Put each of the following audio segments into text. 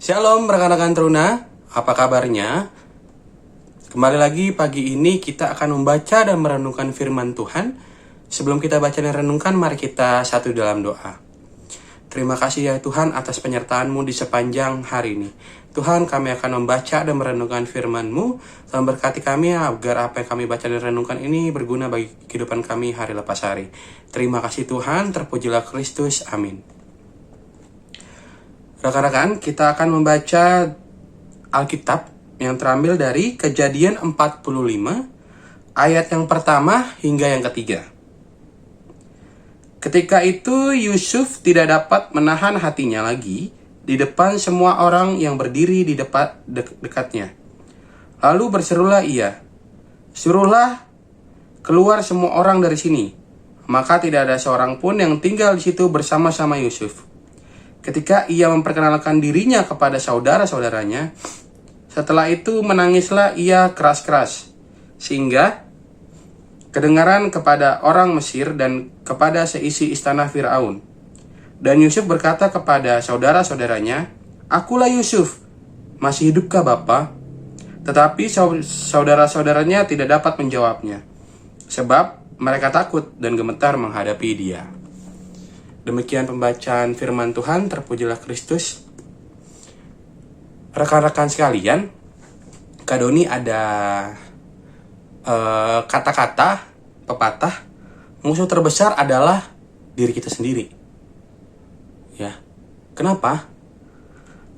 Shalom rekan-rekan Teruna, apa kabarnya? Kembali lagi pagi ini kita akan membaca dan merenungkan firman Tuhan. Sebelum kita baca dan renungkan, mari kita satu dalam doa. Terima kasih ya Tuhan atas penyertaan-Mu di sepanjang hari ini. Tuhan, kami akan membaca dan merenungkan firman-Mu. Tuhan berkati kami agar apa yang kami baca dan renungkan ini berguna bagi kehidupan kami hari lepas hari. Terima kasih Tuhan, terpujilah Kristus, amin. Rekan-rekan, kita akan membaca Alkitab yang terambil dari Kejadian 45, ayat yang pertama hingga yang ketiga. Ketika itu Yusuf tidak dapat menahan hatinya lagi di depan semua orang yang berdiri di depan dekatnya. Lalu berserulah ia, "Suruhlah keluar semua orang dari sini." Maka tidak ada seorang pun yang tinggal di situ bersama-sama Yusuf. Ketika ia memperkenalkan dirinya kepada saudara-saudaranya, setelah itu menangislah ia keras-keras, sehingga kedengaran kepada orang Mesir dan kepada seisi istana Firaun. Dan Yusuf berkata kepada saudara-saudaranya, "Akulah Yusuf, masih hidupkah Bapa?" Tetapi saudara-saudaranya tidak dapat menjawabnya, sebab mereka takut dan gemetar menghadapi dia. Demikian pembacaan firman Tuhan, terpujilah Kristus. Rekan-rekan sekalian, Kak Doni ada kata-kata, pepatah, musuh terbesar adalah diri kita sendiri. Ya, kenapa?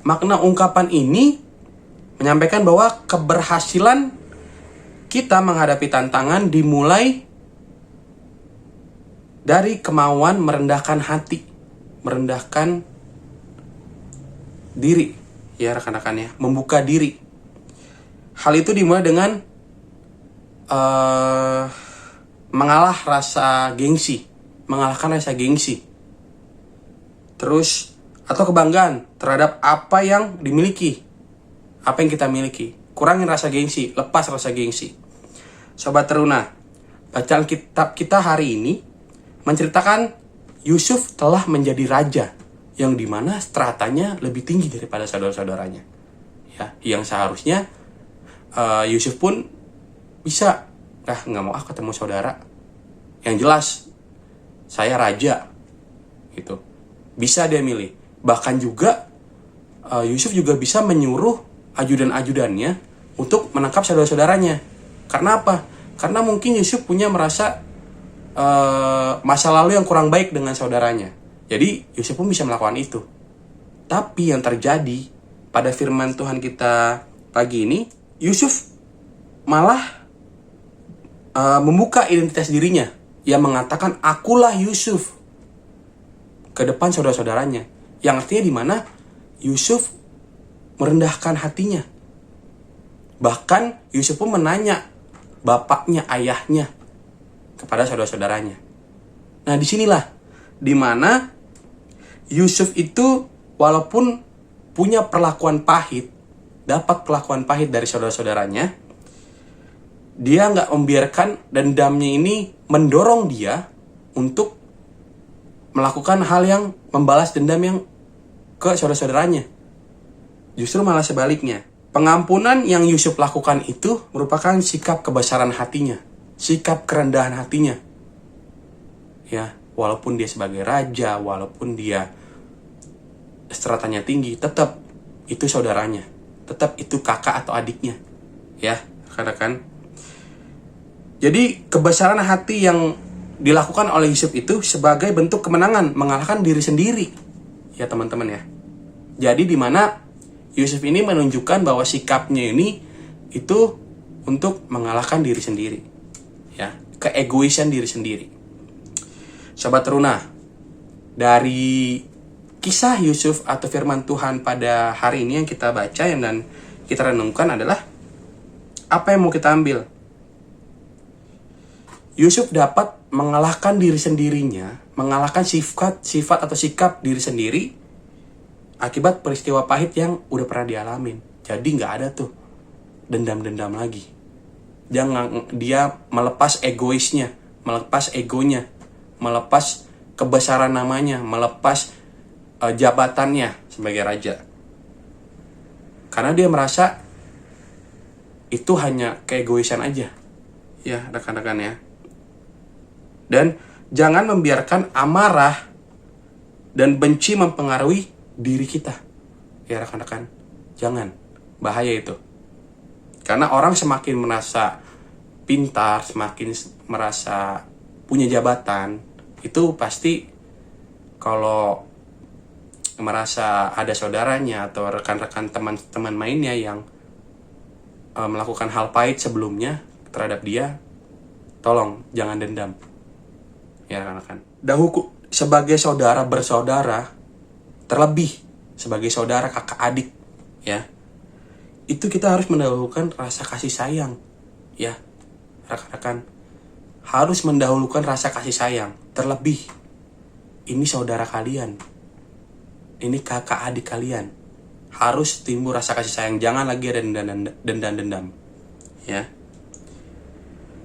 Makna ungkapan ini menyampaikan bahwa keberhasilan kita menghadapi tantangan dimulai dari kemauan merendahkan hati, merendahkan diri, ya rekan-rekan ya, membuka diri. Hal itu dimulai dengan mengalahkan rasa gengsi, terus atau kebanggaan terhadap apa yang dimiliki, apa yang kita miliki. Kurangin rasa gengsi, lepas rasa gengsi. Sobat Teruna, bacaan kitab kita hari ini menceritakan Yusuf telah menjadi raja yang dimana stratanya lebih tinggi daripada saudara-saudaranya. Ya, yang seharusnya Yusuf pun bisa, nggak mau ketemu saudara. Yang jelas saya raja, gitu. Bisa dia milih. Bahkan juga Yusuf juga bisa menyuruh ajudan-ajudannya untuk menangkap saudara-saudaranya. Karena apa? Karena mungkin Yusuf punya merasa masa lalu yang kurang baik dengan saudaranya. Jadi Yusuf pun bisa melakukan itu. Tapi yang terjadi pada firman Tuhan kita pagi ini, Yusuf malah membuka identitas dirinya. Ia mengatakan, "Akulah Yusuf," ke depan saudara-saudaranya. Yang artinya di mana Yusuf merendahkan hatinya. Bahkan Yusuf pun menanya bapaknya, ayahnya, kepada saudara-saudaranya. Nah, disinilah dimana Yusuf itu walaupun punya perlakuan pahit, dapat perlakuan pahit dari saudara-saudaranya, dia nggak membiarkan dendamnya ini mendorong dia untuk melakukan hal yang membalas dendam yang ke saudara-saudaranya. Justru malah sebaliknya. Pengampunan yang Yusuf lakukan itu merupakan sikap kebesaran hatinya, sikap kerendahan hatinya. Ya, walaupun dia sebagai raja, walaupun dia stratanya tinggi, tetap itu saudaranya, tetap itu kakak atau adiknya. Ya, rekan-rekan. Jadi kebesaran hati yang dilakukan oleh Yusuf itu sebagai bentuk kemenangan, mengalahkan diri sendiri. Ya teman-teman ya. Jadi di mana Yusuf ini menunjukkan bahwa sikapnya ini itu untuk mengalahkan diri sendiri. Ya, keegoisan diri sendiri. Sobat Teruna, dari kisah Yusuf atau firman Tuhan pada hari ini yang kita baca dan kita renungkan adalah apa yang mau kita ambil? Yusuf dapat mengalahkan diri sendirinya, mengalahkan sifat atau sikap diri sendiri akibat peristiwa pahit yang udah pernah dialamin. Jadi nggak ada tuh dendam-dendam lagi. Dia melepas egoisnya, melepas egonya, melepas kebesaran namanya, melepas jabatannya sebagai raja. Karena dia merasa itu hanya keegoisan aja. Ya, rekan-rekan ya. Dan jangan membiarkan amarah dan benci mempengaruhi diri kita. Ya, rekan-rekan. Jangan. Bahaya itu. Karena orang semakin merasa pintar, semakin merasa punya jabatan, itu pasti kalau merasa ada saudaranya atau rekan-rekan teman-teman mainnya yang melakukan hal pahit sebelumnya terhadap dia, tolong jangan dendam. Ya rekan-rekan. Sebagai saudara bersaudara, terlebih sebagai saudara kakak adik, ya, itu kita harus mendahulukan rasa kasih sayang, ya rekan-rekan. Harus mendahulukan rasa kasih sayang. Terlebih ini saudara kalian, ini kakak adik kalian, harus timbul rasa kasih sayang. Jangan lagi ada dendam. Ya,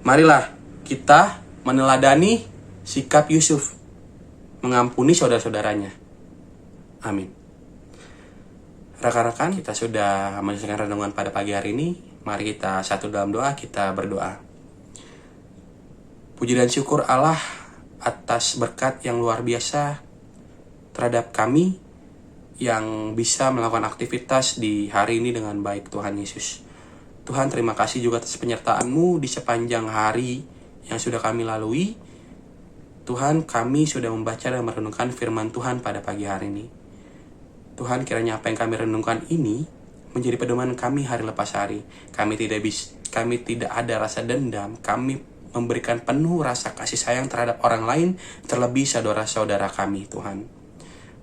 marilah kita meneladani sikap Yusuf, mengampuni saudara-saudaranya. Amin. Rekan-rekan, kita sudah menyelesaikan renungan pada pagi hari ini. Mari kita satu dalam doa, kita berdoa. Puji dan syukur Allah atas berkat yang luar biasa terhadap kami yang bisa melakukan aktivitas di hari ini dengan baik, Tuhan Yesus. Tuhan, terima kasih juga atas penyertaan-Mu di sepanjang hari yang sudah kami lalui. Tuhan, kami sudah membaca dan merenungkan firman Tuhan pada pagi hari ini. Tuhan, kiranya apa yang kami renungkan ini menjadi pedoman kami hari lepas hari. Kami tidak ada rasa dendam, kami memberikan penuh rasa kasih sayang terhadap orang lain, terlebih saudara-saudara kami, Tuhan.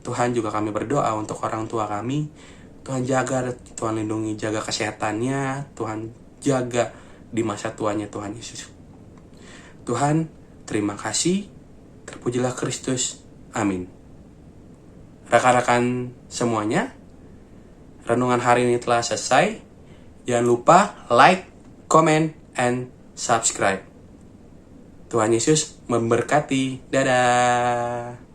Tuhan, juga kami berdoa untuk orang tua kami. Tuhan jaga, Tuhan lindungi, jaga kesehatannya, Tuhan jaga di masa tuanya, Tuhan Yesus. Tuhan, terima kasih. Terpujilah Kristus. Amin. Rekan-rekan semuanya, renungan hari ini telah selesai. Jangan lupa like, comment, and subscribe. Tuhan Yesus memberkati. Dadah.